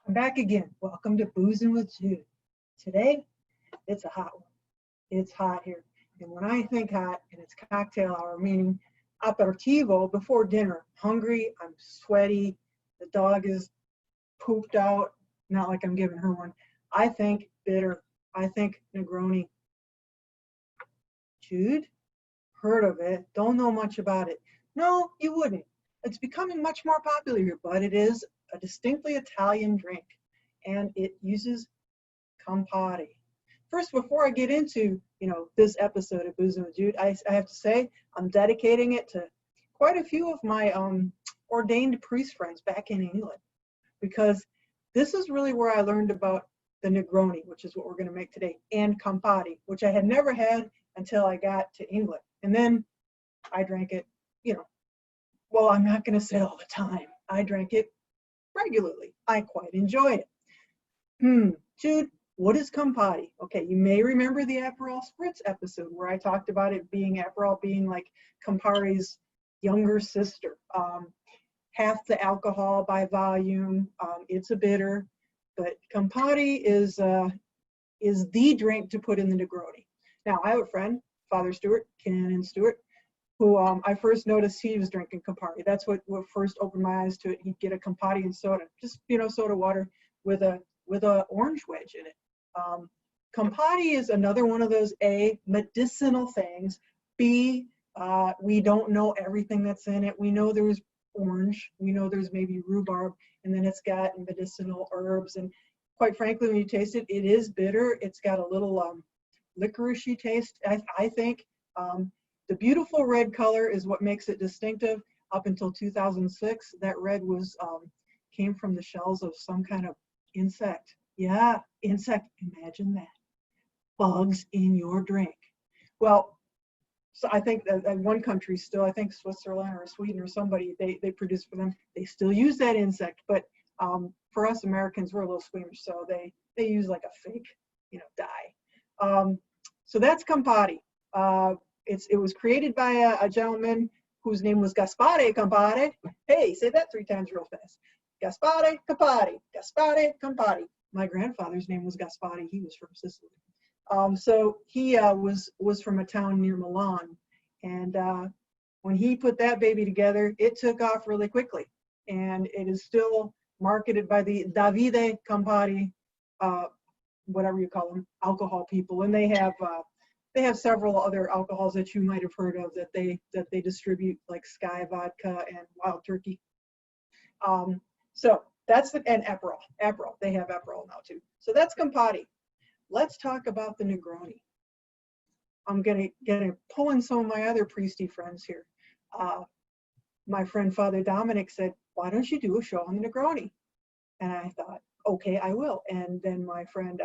I'm back again. Welcome to Boozing with Jude. Today, it's a hot one. It's hot here. And when I think hot, and it's cocktail hour, meaning aperitivo before dinner, hungry, I'm sweaty, the dog is pooped out, not like I'm giving her one. I think bitter. I think Negroni. Jude? Heard of it, don't know much about it. No, you wouldn't. It's becoming much more popular here, but it is a distinctly Italian drink, and it uses Campari. First, before I get into this episode of Boozing with Jude, I have to say I'm dedicating it to quite a few of my ordained priest friends back in England, because this is really where I learned about the Negroni, which is what we're going to make today, and Campari, which I had never had until I got to England. And then I drank it, well, I'm not going to say all the time. I drank it regularly. I quite enjoy it. Jude, what is Campari? Okay, you may remember the Aperol Spritz episode where I talked about it being Aperol being like Campari's younger sister. Half the alcohol by volume. It's a bitter, but Campari is the drink to put in the Negroni. Now, I have a friend, Father Stewart, Canon Stewart, who I first noticed he was drinking Campari. That's what first opened my eyes to it. He'd get a Campari and soda, just soda water with a orange wedge in it. Campari is another one of those A, medicinal things. B, we don't know everything that's in it. We know there's orange. We know there's maybe rhubarb, and then it's got medicinal herbs. And quite frankly, when you taste it, it is bitter. It's got a little licoricey taste, I think. The beautiful red color is what makes it distinctive. Up until 2006, that red was came from the shells of some kind of insect. Yeah, insect, imagine that. Bugs in your drink. Well, so I think that one country still, I think Switzerland or Sweden or somebody, they produce for them. They still use that insect, but for us Americans, we're a little squeamish, so they use like a fake, dye. So that's Campari. It was created by a gentleman whose name was Gaspare Campari. Hey, say that 3 times real fast. Gaspare Campari. Gaspare Campari. My grandfather's name was Gaspari. He was from Sicily. So he was from a town near Milan. And when he put that baby together, it took off really quickly. And it is still marketed by the Davide Campari, whatever you call them, alcohol people. And they have several other alcohols that you might have heard of that they distribute, like Sky Vodka and Wild Turkey. So that's and Aperol. They have Aperol now too. So that's Campari. Let's talk about the Negroni. I'm gonna pull in some of my other priesty friends here. My friend Father Dominic said, "Why don't you do a show on the Negroni?" And I thought, okay, I will. And then my friend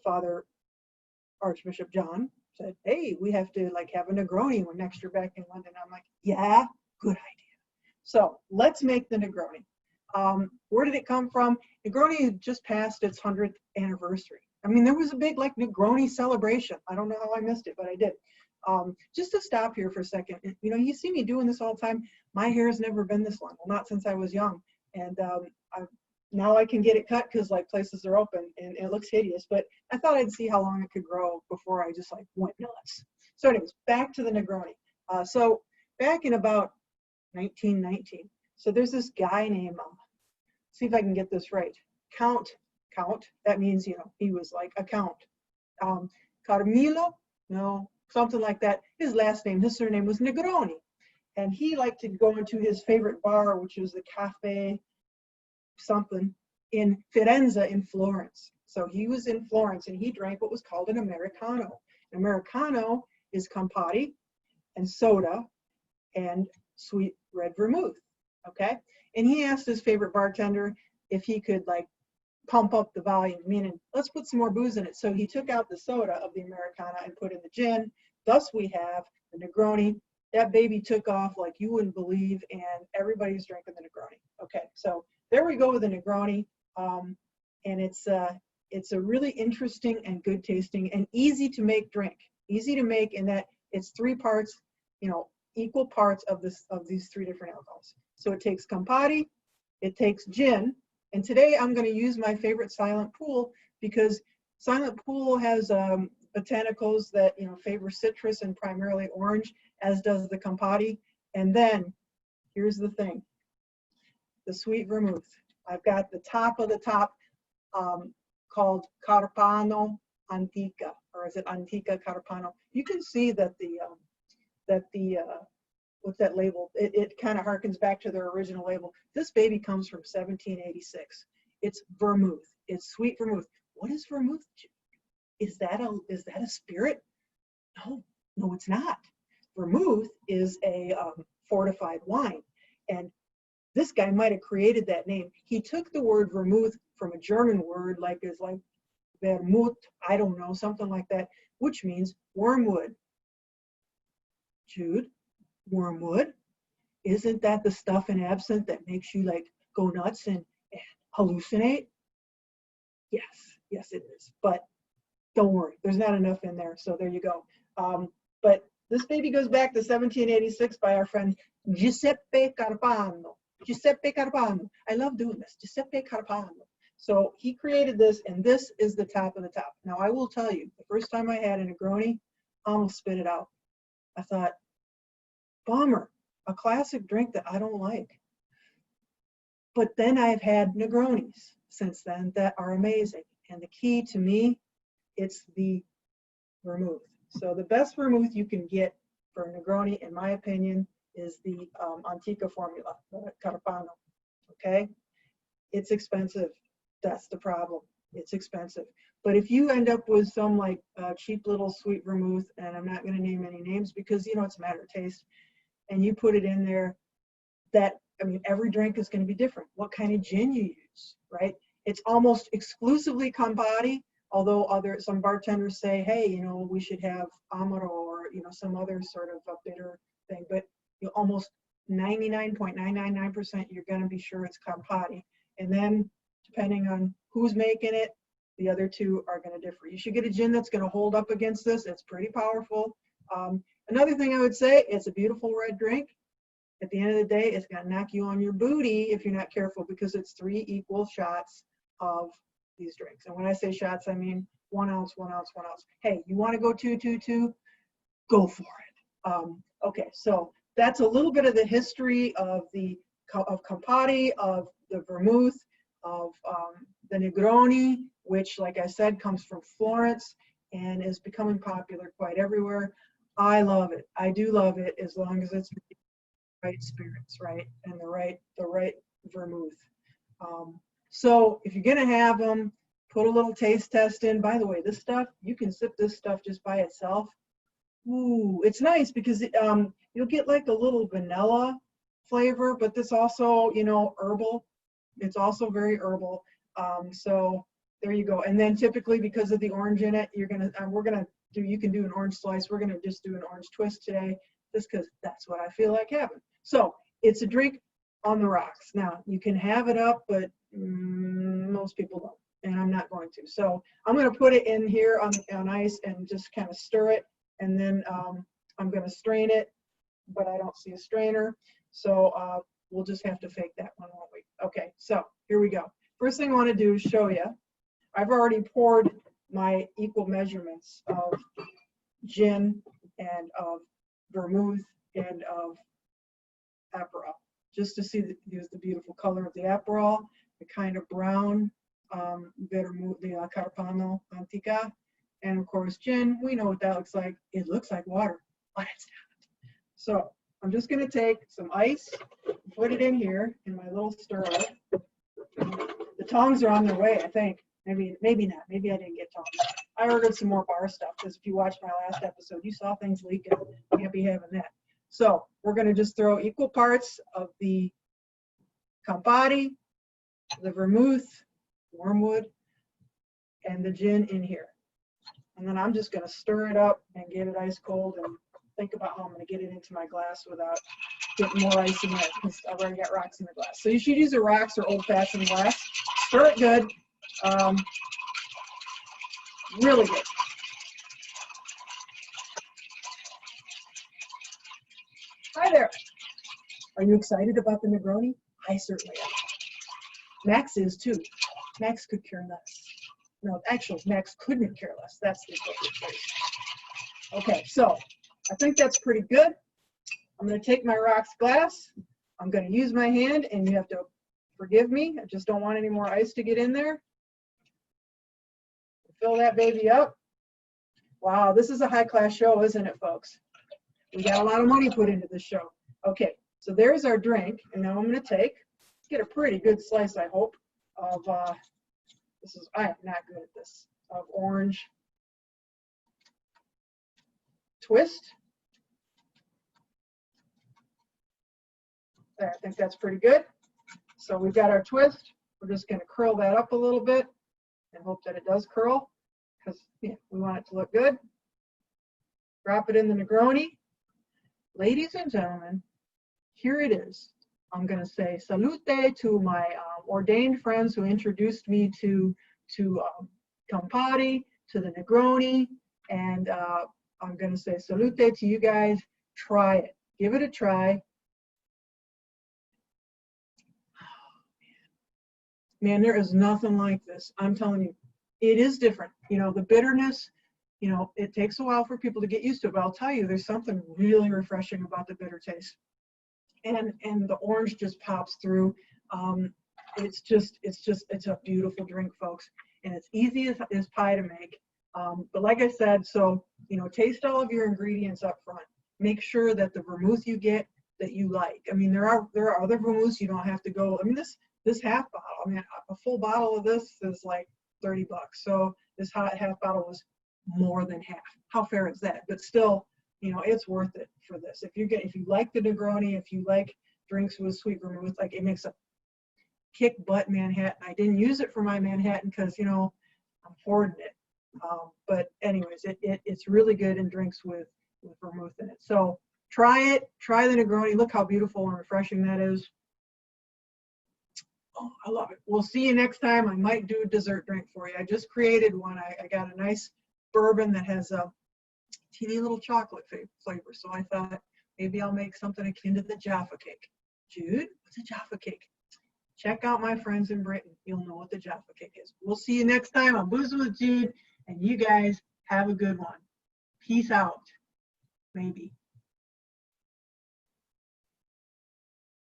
Father Archbishop John said, "Hey, we have to have a Negroni when next you're back in London." I'm like, yeah, good idea. So let's make the Negroni. Where did it come from? Negroni just passed its 100th anniversary. I mean, there was a big Negroni celebration. I don't know how I missed it, but I did. Just to stop here for a second, you see me doing this all the time. My hair has never been this long. Well, not since I was young. And now I can get it cut because places are open and it looks hideous, but I thought I'd see how long it could grow before I just went nuts. So anyways, back to the Negroni. So back in about 1919, so there's this guy named, see if I can get this right, Count, that means, he was like a count. Carmelo, no, something like that. His surname was Negroni. And he liked to go into his favorite bar, which was the Cafe something in Firenze in Florence. So he was in Florence and he drank what was called an Americano. An Americano is Campari and soda and sweet red vermouth, okay? And he asked his favorite bartender if he could pump up the volume, meaning let's put some more booze in it. So he took out the soda of the Americana and put in the gin. Thus we have the Negroni. That baby took off like you wouldn't believe, and everybody's drinking the Negroni. Okay, so there we go with the Negroni, and it's a really interesting and good tasting and easy to make drink. Easy to make in that it's 3 parts, equal parts of these 3 different alcohols. So it takes Campari, it takes gin, And today I'm going to use my favorite silent pool because silent pool has botanicals that favor citrus and primarily orange, as does the Campari. And then here's the thing, the sweet vermouth. I've got the top of the top called Carpano Antica, or is it Antica Carpano? You can see that the what's that label? It kind of harkens back to their original label. This baby comes from 1786. It's vermouth. It's sweet vermouth. What is vermouth? Is that a spirit? No, it's not. Vermouth is a fortified wine, and this guy might have created that name. He took the word vermouth from a German word like vermouth, I don't know, something like that, which means wormwood. Jude, wormwood? Isn't that the stuff in absinthe that makes you like go nuts and hallucinate? Yes it is. But don't worry, there's not enough in there. So there you go. But this baby goes back to 1786 by our friend Giuseppe Carpano. Giuseppe Carpano. I love doing this. Giuseppe Carpano. So he created this, and this is the top of the top. Now I will tell you, the first time I had a Negroni, I almost spit it out. I thought, bummer, a classic drink that I don't like. But then I've had Negronis since then that are amazing. And the key to me, it's the vermouth. So the best vermouth you can get for a Negroni, in my opinion, is the Antica formula, the Carpano. Okay? It's expensive. That's the problem. It's expensive. But if you end up with some like cheap little sweet vermouth, and I'm not going to name any names because it's a matter of taste, and you put it in there, every drink is going to be different. What kind of gin you use, right? It's almost exclusively Campari, although some bartenders say, hey, we should have Amaro or some other sort of a bitter thing. But almost 99.999% you're going to be sure it's Campari. And then depending on who's making it, the other two are going to differ. You should get a gin that's going to hold up against this. It's pretty powerful. Another thing I would say, it's a beautiful red drink. At the end of the day, it's going to knock you on your booty if you're not careful, because it's 3 equal shots of these drinks. And when I say shots, I mean 1 ounce, 1 ounce, 1 ounce. Hey, you want to go 2, 2, 2? Go for it. Okay, so that's a little bit of the history of Campari, of the vermouth, of the Negroni, which, like I said, comes from Florence and is becoming popular quite everywhere. I love it. I do love it, as long as it's the right spirits, right, and the right vermouth. So if you're gonna have them, put a little taste test in. By the way, this stuff, you can sip this stuff just by itself. Ooh, it's nice because you'll get like a little vanilla flavor, but this also, herbal. It's also very herbal. So there you go. And then typically, because of the orange in it, you can do an orange slice. We're gonna just do an orange twist today, just because that's what I feel like having. So it's a drink on the rocks. Now you can have it up, but most people don't, and I'm not going to. So I'm going to put it in here on ice and just kind of stir it, and then I'm going to strain it, but I don't see a strainer, so we'll just have to fake that one, won't we? Okay, so here we go. First thing I want to do is show you. I've already poured my equal measurements of gin and of vermouth and of Aperol, just to see the beautiful color of the Aperol, the kind of brown vermouth, the Carpano Antica, and of course gin. We know what that looks like. It looks like water, but it's not. So I'm just going to take some ice, put it in here in my little stirrer. The tongs are on their way, I think. Maybe not. Maybe I didn't get tongs. I ordered some more bar stuff, because if you watched my last episode, you saw things leaking. Can't be having that. So we're going to just throw equal parts of the Campari, the vermouth, wormwood, and the gin in here. And then I'm just going to stir it up and get it ice cold, and think about how I'm going to get it into my glass without getting more ice in there, because I've already got rocks in the glass. So you should use a rocks or old-fashioned glass. Stir it good. Really good. Hi there. Are you excited about the Negroni? I certainly am. Max is too. Max could care less. No, actually, Max couldn't care less. That's the appropriate phrase. Okay, so I think that's pretty good. I'm going to take my rocks glass. I'm going to use my hand, and you have to forgive me. I just don't want any more ice to get in there. Fill that baby up. Wow, this is a high-class show, isn't it, folks? We got a lot of money put into this show. Okay, so there's our drink, and now I'm going to get a pretty good slice, I hope, of, I am not good at this, of orange twist. There, I think that's pretty good. So we've got our twist. We're just going to curl that up a little bit and hope that it does curl, because we want it to look good. Drop it in the Negroni. Ladies and gentlemen, here it is. I'm going to say salute to my ordained friends who introduced me to Campari, to the Negroni, and I'm going to say salute to you guys. Try it. Give it a try. Man, there is nothing like this. I'm telling you, it is different. You know, the bitterness, you know, it takes a while for people to get used to it, but I'll tell you, there's something really refreshing about the bitter taste. And the orange just pops through. It's a beautiful drink, folks. And it's easy as pie to make. But like I said, so, you know, taste all of your ingredients up front. Make sure that the vermouth you get that you like. I mean, there are other vermouths you don't have to go. I mean, this half bottle, I mean, a full bottle of this is like $30. So this half bottle was more than half. How fair is that? But still, you know, it's worth it for this. If you like the Negroni, if you like drinks with sweet vermouth, like it makes a kick butt Manhattan. I didn't use it for my Manhattan because, you know, I'm hoarding it. But anyways, it's really good in drinks with vermouth in it. So try it. Try the Negroni. Look how beautiful and refreshing that is. Oh, I love it. We'll see you next time. I might do a dessert drink for you. I just created one. I got a nice bourbon that has a teeny little chocolate flavor. So I thought maybe I'll make something akin to the Jaffa cake. Jude, what's a Jaffa cake? Check out my friends in Britain. You'll know what the Jaffa cake is. We'll see you next time on Boozing with Jude, and you guys have a good one. Peace out. Maybe.